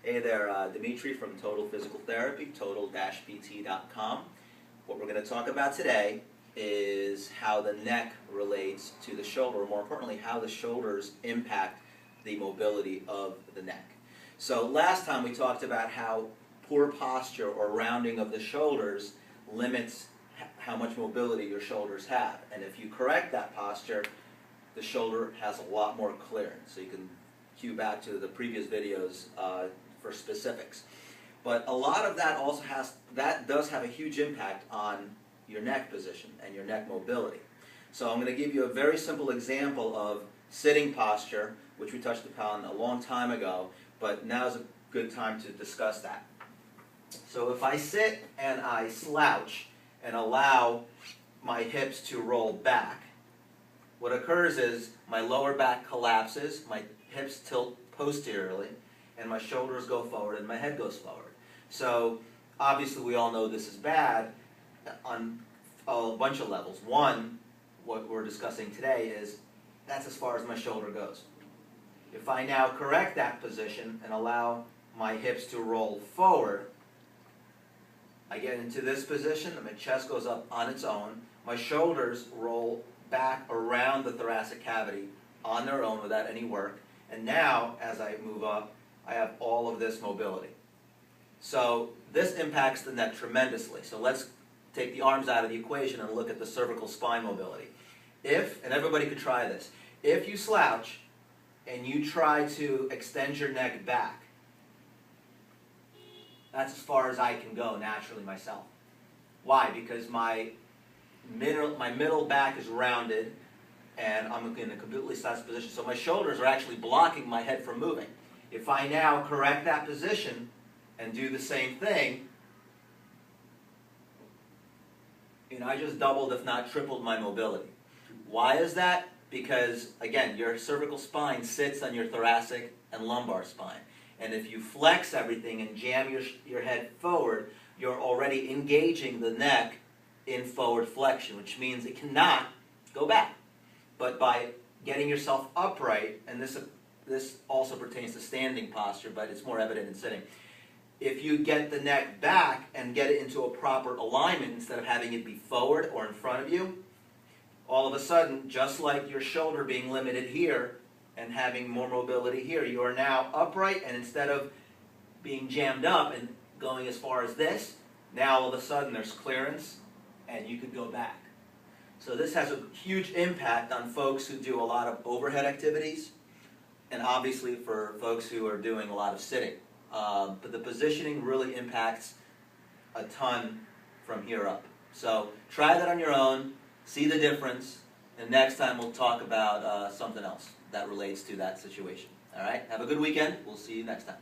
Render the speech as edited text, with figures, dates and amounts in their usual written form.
Hey there, Dimitri from Total Physical Therapy, total-pt.com. What we're going to talk about today is how the neck relates to the shoulder, or more importantly, how the shoulders impact the mobility of the neck. So last time we talked about how poor posture or rounding of the shoulders limits how much mobility your shoulders have. And if you correct that posture, the shoulder has a lot more clearance. So you can cue back to the previous videos for specifics. But a lot of that also does have a huge impact on your neck position and your neck mobility. So I'm going to give you a very simple example of sitting posture, which we touched upon a long time ago, but now is a good time to discuss that. So if I sit and I slouch and allow my hips to roll back, what occurs is my lower back collapses, my hips tilt posteriorly, and my shoulders go forward and my head goes forward. So obviously we all know this is bad on a bunch of levels. One, what we're discussing today is that's as far as my shoulder goes. If I now correct that position and allow my hips to roll forward, I get into this position and my chest goes up on its own. My shoulders roll back around the thoracic cavity on their own without any work. And now, as I move up, I have all of this mobility. So this impacts the neck tremendously. So let's take the arms out of the equation and look at the cervical spine mobility. If, and everybody could try this, if you slouch and you try to extend your neck back, that's as far as I can go naturally myself. Why? Because my middle back is rounded and I'm in a completely slouched position. So my shoulders are actually blocking my head from moving. If I now correct that position and do the same thing, I just doubled, if not tripled, my mobility. Why is that? Because, again, your cervical spine sits on your thoracic and lumbar spine. And if you flex everything and jam your head forward, you're already engaging the neck in forward flexion, which means it cannot go back. But by getting yourself upright, and this also pertains to standing posture, but it's more evident in sitting. If you get the neck back and get it into a proper alignment instead of having it be forward or in front of you, all of a sudden, just like your shoulder being limited here and having more mobility here, you are now upright, and instead of being jammed up and going as far as this, now all of a sudden there's clearance and you could go back. So this has a huge impact on folks who do a lot of overhead activities, and obviously for folks who are doing a lot of sitting. But the positioning really impacts a ton from here up. So try that on your own, see the difference, and next time we'll talk about something else that relates to that situation. All right? Have a good weekend. We'll see you next time.